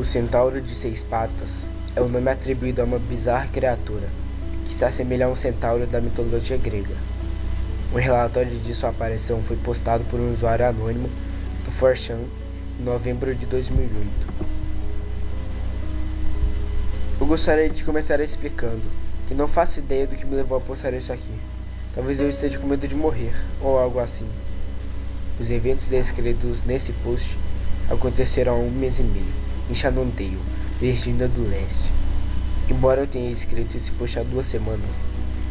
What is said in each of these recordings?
O centauro de 6 patas é o nome atribuído a uma bizarra criatura que se assemelha a um centauro da mitologia grega. Um relatório de sua aparição foi postado por um usuário anônimo do 4chan em novembro de 2008. Eu gostaria de começar explicando que não faço ideia do que me levou a postar isso aqui. Talvez eu esteja com medo de morrer, ou algo assim. Os eventos descritos nesse post aconteceram há 1 mês e meio, em Shenandoah, Virgínia do Leste. Embora eu tenha escrito esse post há 2 semanas,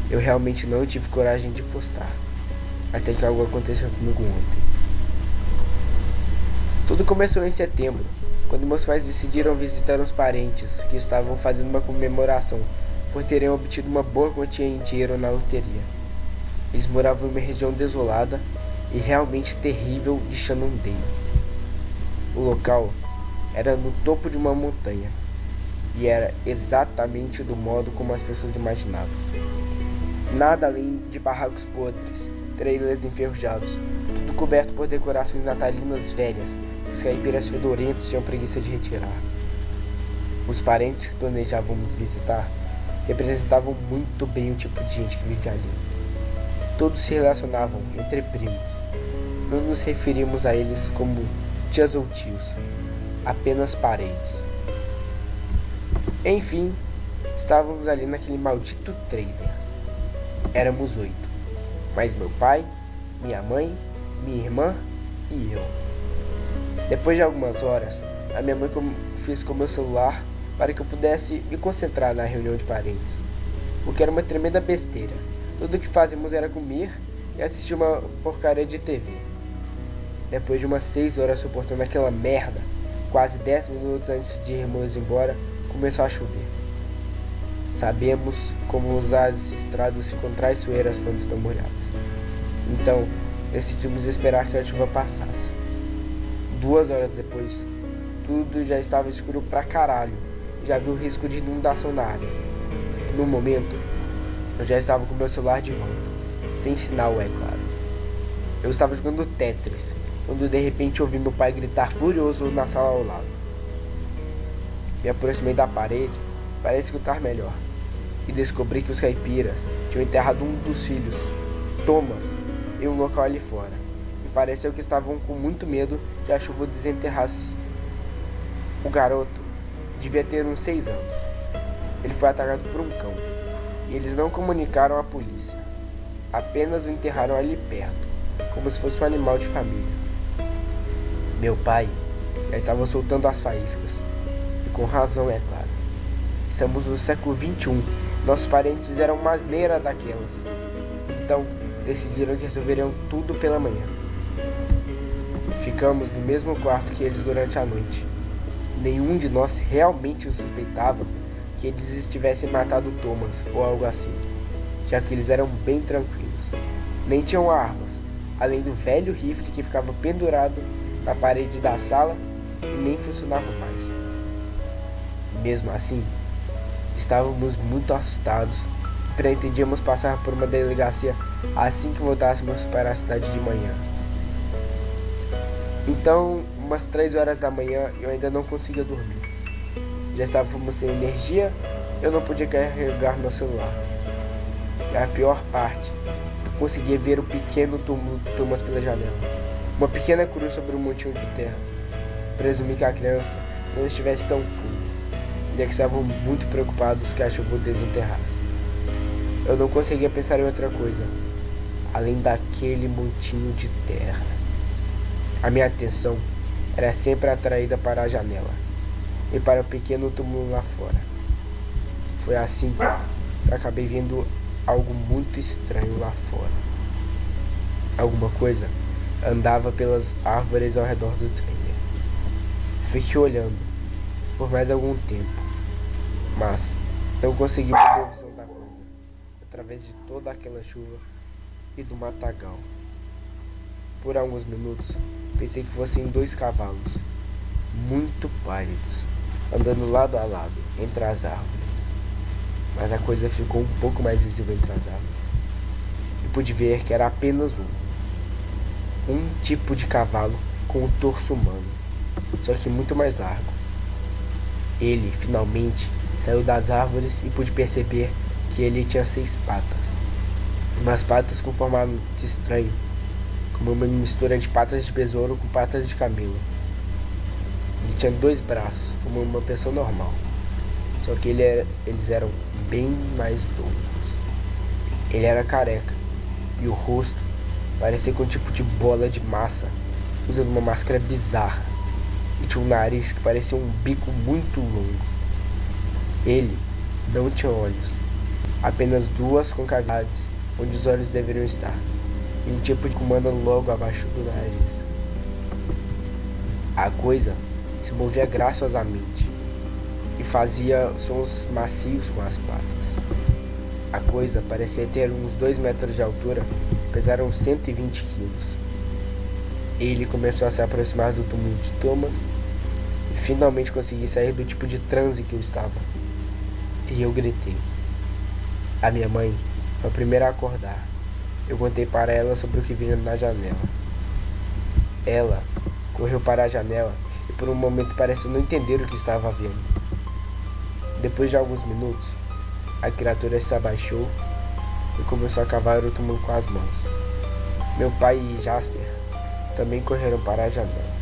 eu realmente não tive coragem de postar, até que algo aconteceu comigo ontem. Tudo começou em setembro, quando meus pais decidiram visitar uns parentes que estavam fazendo uma comemoração por terem obtido uma boa quantia em dinheiro na loteria. Eles moravam em uma região desolada e realmente terrível de Shenandoah. O local era no topo de uma montanha e era exatamente do modo como as pessoas imaginavam. Nada além de barracos podres, trailers enferrujados, tudo coberto por decorações natalinas velhas que os caipiras fedorentos tinham preguiça de retirar. Os parentes que planejávamos visitar representavam muito bem o tipo de gente que vivia ali. Todos se relacionavam entre primos. Não nos referimos a eles como tias ou tios, apenas parentes. Enfim, estávamos ali naquele maldito trailer. Éramos 8, mais meu pai, minha mãe, minha irmã e eu. Depois de algumas horas, a minha mãe fez com meu celular para que eu pudesse me concentrar na reunião de parentes, o que era uma tremenda besteira. Tudo o que fazíamos era comer e assistir uma porcaria de TV. Depois de umas 6 horas suportando aquela merda, quase 10 minutos antes de irmos embora, começou a chover. Sabemos como as estradas ficam traiçoeiras quando estão molhadas. Então, decidimos esperar que a chuva passasse. 2 horas depois, tudo já estava escuro pra caralho e já vi o risco de inundação na área. No momento, eu já estava com meu celular de volta, sem sinal, é claro. Eu estava jogando Tetris, quando de repente ouvi meu pai gritar furioso na sala ao lado. Me aproximei da parede para escutar melhor e descobri que os caipiras tinham enterrado um dos filhos, Thomas, em um local ali fora. E pareceu que estavam com muito medo que a chuva desenterrasse. O garoto devia ter uns 6 anos. Ele foi atacado por um cão e eles não comunicaram à polícia. Apenas o enterraram ali perto, como se fosse um animal de família. Meu pai já estava soltando as faíscas, e com razão, é claro. Estamos no século XXI, nossos parentes fizeram uma asneira daquelas. Então, decidiram que resolveriam tudo pela manhã. Ficamos no mesmo quarto que eles durante a noite. Nenhum de nós realmente suspeitava que eles estivessem matado Thomas ou algo assim, já que eles eram bem tranquilos. Nem tinham armas, além do velho rifle que ficava pendurado na parede da sala e nem funcionava mais. Mesmo assim, estávamos muito assustados e pretendíamos passar por uma delegacia assim que voltássemos para a cidade de manhã. Então, umas 3 horas da manhã, eu ainda não conseguia dormir. Já estávamos sem energia, eu não podia carregar meu celular. E a pior parte, eu conseguia ver o pequeno túmulo de Thomas pela janela. Uma pequena cruz sobre um montinho de terra. Presumi que a criança não estivesse tão fundo, e que estavam muito preocupados que a chuva o desenterrasse. Eu não conseguia pensar em outra coisa, além daquele montinho de terra. A minha atenção era sempre atraída para a janela e para o pequeno túmulo lá fora. Foi assim que acabei vendo algo muito estranho lá fora. Alguma coisa andava pelas árvores ao redor do trailer. Fiquei olhando por mais algum tempo, mas não consegui ter visão da coisa, através de toda aquela chuva e do matagal. Por alguns minutos, pensei que fossem 2 cavalos, muito pálidos, andando lado a lado, entre as árvores. Mas a coisa ficou um pouco mais visível entre as árvores, e pude ver que era apenas um tipo de cavalo com o torso humano, só que muito mais largo. Ele, finalmente, saiu das árvores e pude perceber que ele tinha 6 patas. Umas patas com formato estranho, como uma mistura de patas de besouro com patas de camelo. Ele tinha 2 braços, como uma pessoa normal. Só que eles eram bem mais longos. Ele era careca, e o rosto parecia com um tipo de bola de massa, usando uma máscara bizarra. E tinha um nariz que parecia um bico muito longo. Ele não tinha olhos, apenas 2 concavidades onde os olhos deveriam estar, e um tipo de comando logo abaixo do nariz. A coisa se movia graciosamente e fazia sons macios com as patas. A coisa parecia ter uns 2 metros de altura, pesaram 120 quilos. Ele começou a se aproximar do túmulo de Thomas e finalmente consegui sair do tipo de transe que eu estava. E eu gritei. A minha mãe foi a primeira a acordar. Eu contei para ela sobre o que vinha na janela. Ela correu para a janela e por um momento pareceu não entender o que estava vendo. Depois de alguns minutos, a criatura se abaixou e começou a cavar o túmulo com as mãos. Meu pai e Jasper também correram para a janela.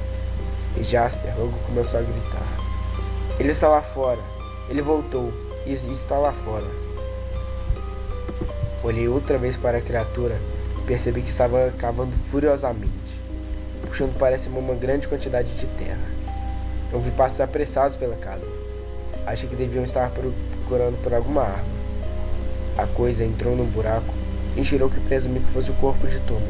E Jasper logo começou a gritar. Ele está lá fora. Ele voltou e está lá fora. Olhei outra vez para a criatura e percebi que estava cavando furiosamente, puxando para cima uma grande quantidade de terra. Eu vi passos apressados pela casa. Achei que deviam estar procurando por alguma arma. A coisa entrou num buraco e tirou o que presumi que fosse o corpo de Thomas.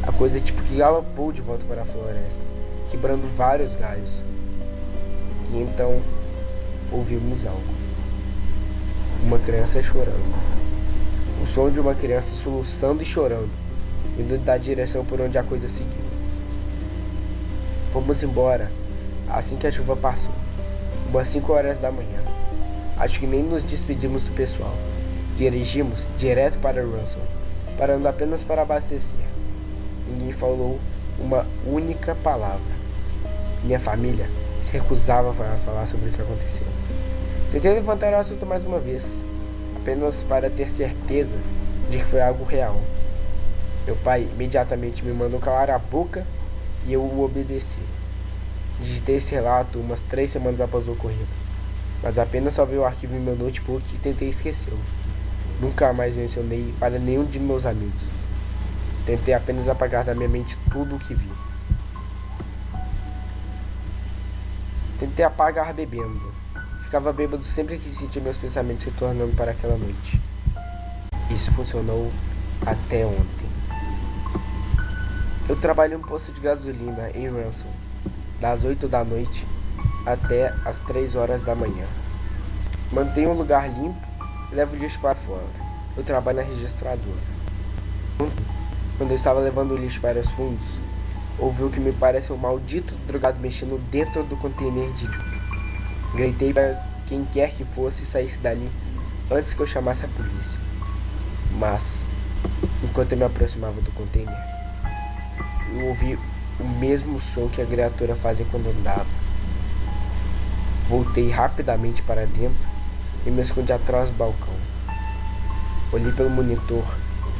A coisa tipo que galopou de volta para a floresta, quebrando vários galhos. E então ouvimos algo. Uma criança chorando. O som de uma criança soluçando e chorando, vindo da direção por onde a coisa seguiu. Fomos embora assim que a chuva passou, umas 5 horas da manhã. Acho que nem nos despedimos do pessoal. Dirigimos direto para Russell, parando apenas para abastecer. Ninguém falou uma única palavra. Minha família se recusava a falar sobre o que aconteceu. Tentei levantar o assunto mais uma vez, apenas para ter certeza de que foi algo real. Meu pai imediatamente me mandou calar a boca e eu o obedeci. Digitei esse relato umas 3 semanas após o ocorrido, mas apenas salvei o arquivo em meu notebook e tentei esquecê-lo. Nunca mais mencionei para nenhum de meus amigos. Tentei apenas apagar da minha mente tudo o que vi. Tentei apagar bebendo. Ficava bêbado sempre que sentia meus pensamentos retornando para aquela noite. Isso funcionou até ontem. Eu trabalho em um posto de gasolina em Russell, das 8 da noite até as 3 horas da manhã. Mantenho o lugar limpo e levo o lixo para fora. Eu trabalho na registradora. Quando eu estava levando o lixo para os fundos, ouvi o que me parece um maldito drogado mexendo dentro do container de lixo. Gritei para quem quer que fosse saísse dali antes que eu chamasse a polícia. Mas, enquanto eu me aproximava do container, eu ouvi o mesmo som que a criatura fazia quando andava. Voltei rapidamente para dentro e me escondi atrás do balcão. Olhei pelo monitor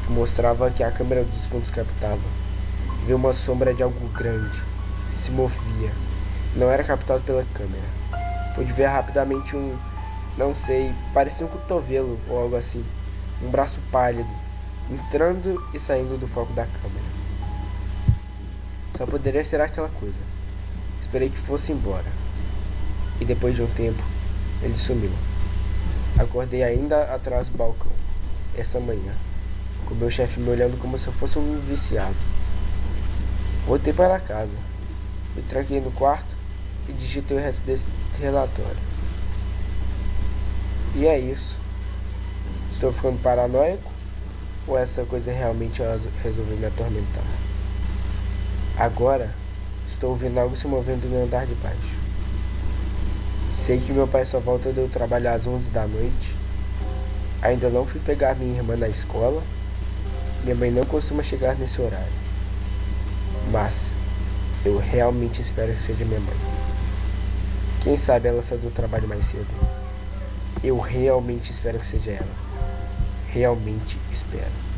que mostrava que a câmera dos fundos captava. Vi uma sombra de algo grande que se movia. Não era captado pela câmera. Pude ver rapidamente não sei, parecia um cotovelo ou algo assim. Um braço pálido, entrando e saindo do foco da câmera. Só poderia ser aquela coisa. Esperei que fosse embora. E depois de um tempo, ele sumiu. Acordei ainda atrás do balcão, essa manhã, com meu chefe me olhando como se eu fosse um viciado. Voltei para casa, me tranquei no quarto e digitei o resto desse relatório. E é isso. Estou ficando paranoico? Ou essa coisa realmente resolveu me atormentar? Agora, estou ouvindo algo se movendo no andar de baixo. Sei que meu pai só volta de eu trabalhar às 11 da noite. Ainda não fui pegar minha irmã na escola. Minha mãe não costuma chegar nesse horário. Mas eu realmente espero que seja minha mãe. Quem sabe ela saiu do trabalho mais cedo. Eu realmente espero que seja ela. Realmente espero.